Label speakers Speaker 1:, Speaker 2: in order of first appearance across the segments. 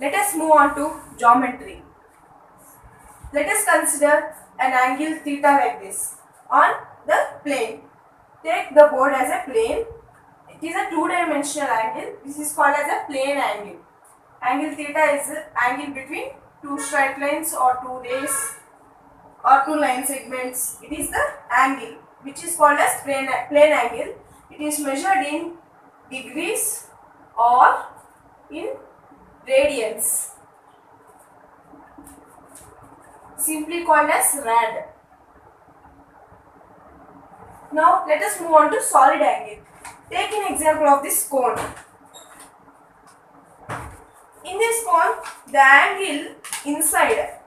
Speaker 1: Let us move on to geometry. Let us consider an angle theta like this on the plane. Take the board as a plane. It is a two-dimensional angle. This is called as a plane angle. Angle theta is the angle between two straight lines or two rays or two line segments. It is the angle which is called as plane angle. It is measured in degrees or in radians, simply called as rad. Now let us move on to solid angle. Take an example of this cone. In this cone, the angle inside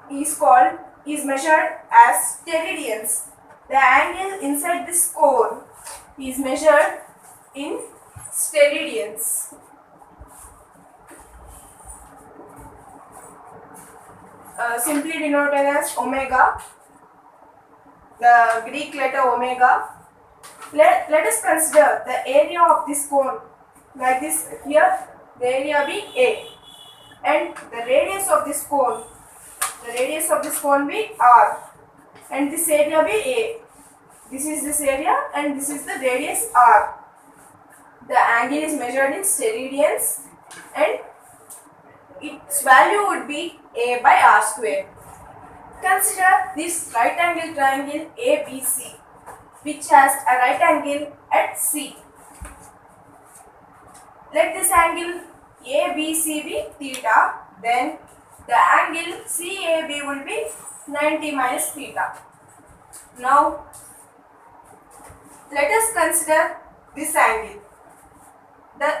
Speaker 1: is measured as steradians. The angle inside this cone is measured in steradians. Simply denoted as omega, the Greek letter omega. Let us consider the area of this cone like this. Here the area be A, and the radius of this cone be R, and this area be A. This is this area and this is the radius R. The angle is measured in steradians and its value would be A by R square. Consider this right angle triangle ABC, which has a right angle at C. Let this angle ABC be theta, then the angle CAB will be 90 minus theta. Now let us consider this angle.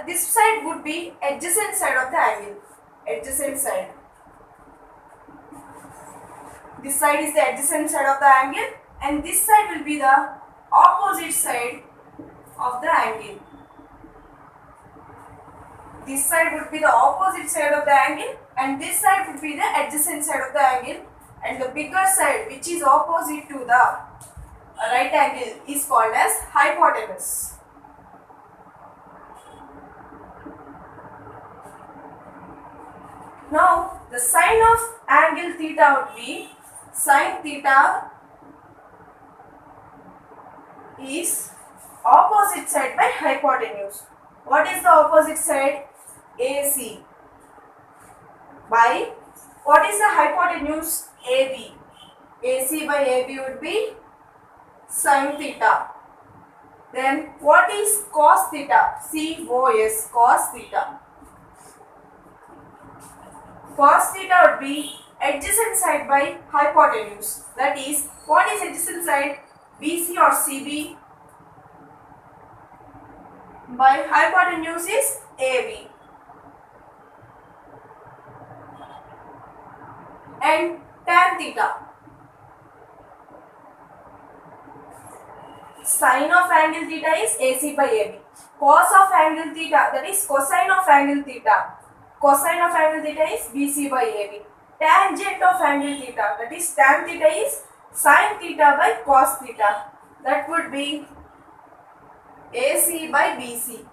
Speaker 1: This side would be adjacent side of the angle. Adjacent side. This side is the adjacent side of the angle, and this side will be the opposite side of the angle. This side would be the opposite side of the angle, and this side would be the adjacent side of the angle, and the bigger side, which is opposite to the right angle, is called as hypotenuse. Now the sign of angle theta would be sin theta is opposite side by hypotenuse. What is the opposite side? AC by what is the hypotenuse? AB. AC by AB would be sin theta. Then what is cos theta? COS, cos theta. Cos theta would be adjacent side by hypotenuse. That is, what is adjacent side? BC or CB by hypotenuse is AB. And tan theta. Sin of angle theta is AC by AB. Cos of angle theta, that is cosine of angle theta. Cosine of angle theta is BC by AB. Tangent of angle theta, that is tan theta is sin theta by cos theta. That would be AC by BC.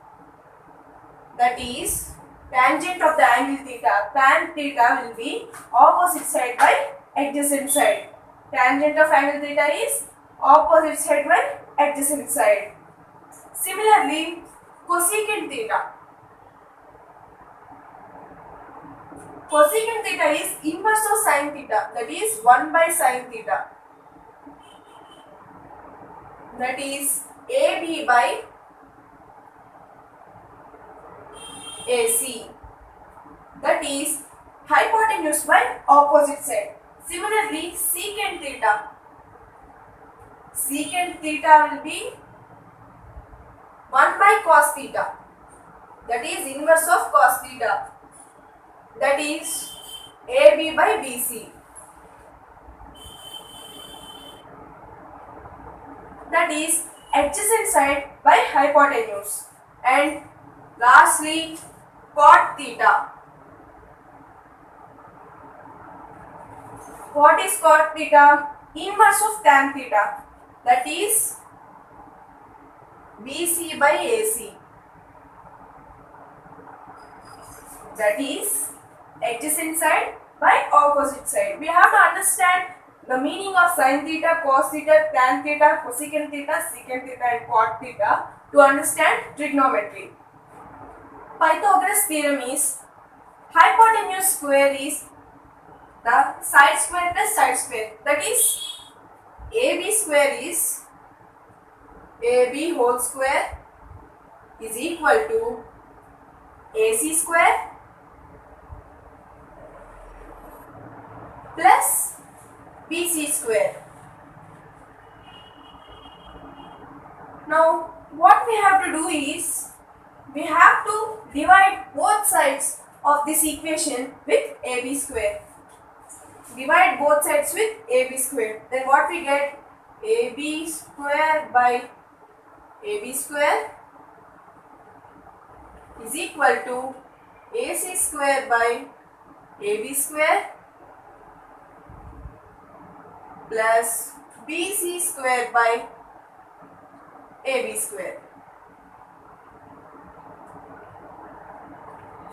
Speaker 1: That is tangent of the angle theta. Tan theta will be opposite side by adjacent side. Tangent of angle theta is opposite side by adjacent side. Similarly, cosecant theta. Cosecant theta is inverse of sin theta, that is 1 by sin theta. That is AB by AC. That is hypotenuse by opposite side. Similarly, secant theta. Secant theta will be 1 by cos theta. That is inverse of cos theta. That is AB by BC. That is adjacent side by hypotenuse. And lastly, cot theta. What is cot theta? Inverse of tan theta. That is BC by AC. that is adjacent side by opposite side. We have to understand the meaning of sin theta, cos theta, tan theta, cosecant theta, secant theta and cot theta to understand trigonometry. Pythagoras theorem is hypotenuse square is the side square plus side square, that is AB square is AB whole square is equal to AC square plus BC square. Now what we have to do is we have to divide both sides of this equation with AB square. Divide both sides with AB square. Then what we get? AB square by AB square is equal to AC square by AB square plus BC square by AB square.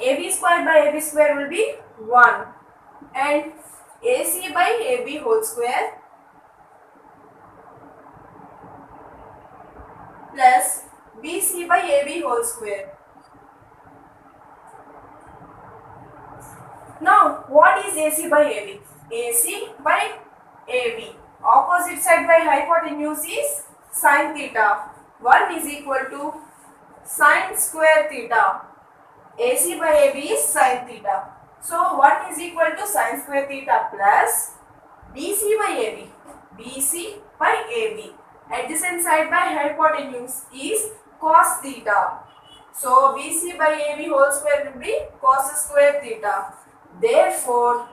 Speaker 1: AB square by AB square will be 1 and AC by AB whole square plus BC by AB whole square. Now what is AC by AB? AC by AB. Opposite side by hypotenuse is sin theta. 1 is equal to sin square theta. AC by AB is sin theta. So 1 is equal to sin square theta plus BC by AB. BC by AB. Adjacent side by hypotenuse is cos theta. So BC by AB whole square will be cos square theta. Therefore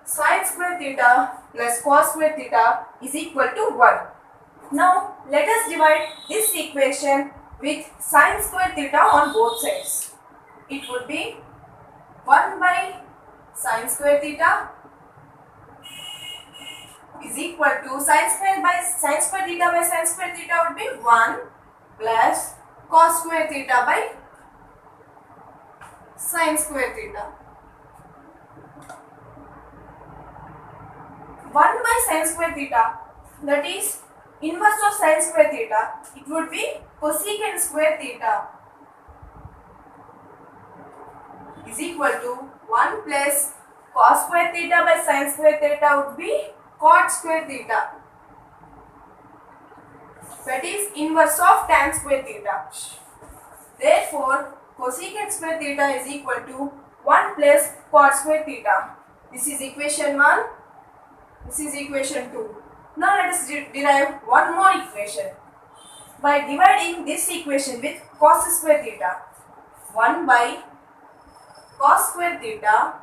Speaker 1: sin square theta plus cos square theta is equal to 1. Now let us divide this equation with sin square theta on both sides. It would be 1 by sin square theta is equal to sin square theta by sin square theta would be 1 plus cos square theta by sin square theta. 1 by sin square theta, that is inverse of sin square theta, it would be cosecant square theta is equal to 1 plus cos square theta by sin square theta would be cot square theta, that is inverse of tan square theta. Therefore cosecant square theta is equal to 1 plus cot square theta. This is equation 1. This is equation 2. Now let us derive one more equation by dividing this equation with cos square theta. 1 by cos square theta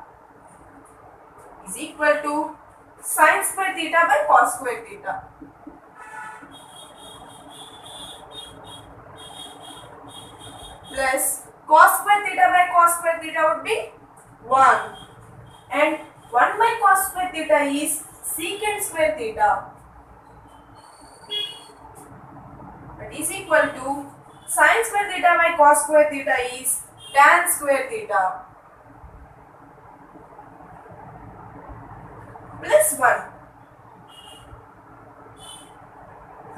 Speaker 1: is equal to sin square theta by cos square theta. Plus cos square theta by cos square theta would be 1 and 1 by cos square theta is secant square theta, that is equal to sin square theta by cos square theta is tan square theta plus 1.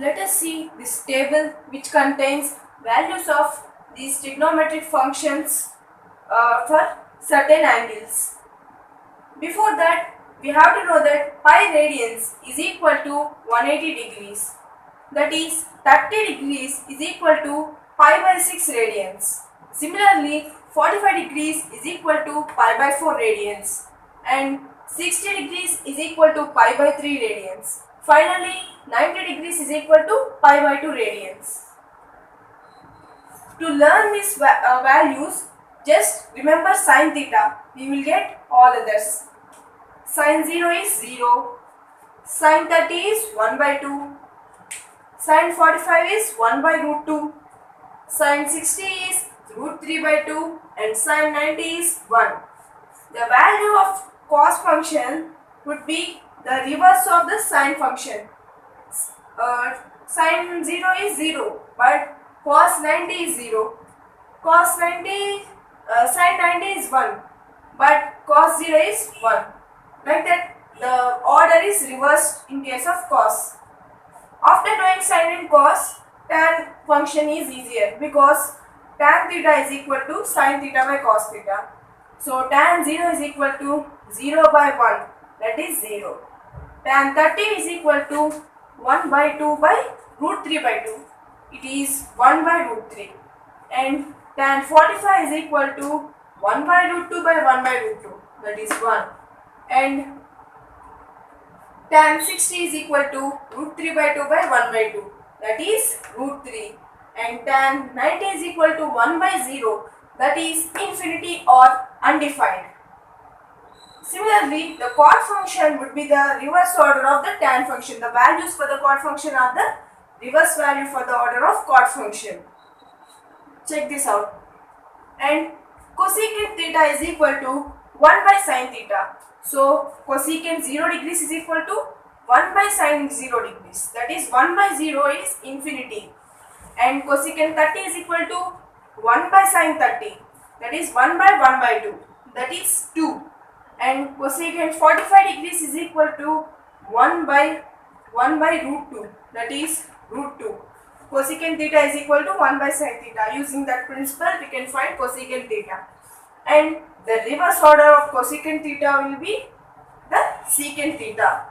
Speaker 1: Let us see this table which contains values of these trigonometric functions for certain angles. Before that, we have to know that pi radians is equal to 180 degrees. That is 30 degrees is equal to pi by 6 radians. Similarly, 45 degrees is equal to pi by 4 radians and 60 degrees is equal to pi by 3 radians. Finally, 90 degrees is equal to pi by 2 radians. To learn these values, just remember sin theta. We will get all others. Sin 0 is 0. Sin 30 is 1 by 2. Sin 45 is 1 by root 2. Sin 60 is root 3 by 2 and sin 90 is 1. The value of cos function would be the reverse of the sin function. Sin 0 is 0 but cos 90 is 0. Sin 90 is 1. but cos zeta is 1. Like that, the order is reversed in case of cos. After doing sin and cos, tan function is easier because tan theta is equal to sin theta by cos theta. So tan 0 is equal to 0 by 1, that is 0. Tan 30 is equal to 1 by 2 by root 3 by 2. It is 1 by root 3. And tan 45 is equal to 1 by root 2 by 1 by root 2, that is 1. And tan 60 is equal to root 3 by 2 by 1 by 2, that is root 3. And tan 90 is equal to 1 by 0, that is infinity or undefined. Similarly, the cot function would be the reverse order of the tan function. The values for the cot function are the reverse value for the order of cot function. Check this out. And cosecant theta is equal to 1 by sin theta. So cosecant 0 degrees is equal to 1 by sin 0 degrees. That is 1 by 0 is infinity. And cosecant 30 is equal to 1 by sin 30. That is 1 by 1 by 2. That is 2. And cosecant 45 degrees is equal to 1 by root 2. That is root 2. Cosecant theta is equal to 1 by sin theta. Using that principle, we can find cosecant theta. And the reverse order of cosecant theta will be the secant theta.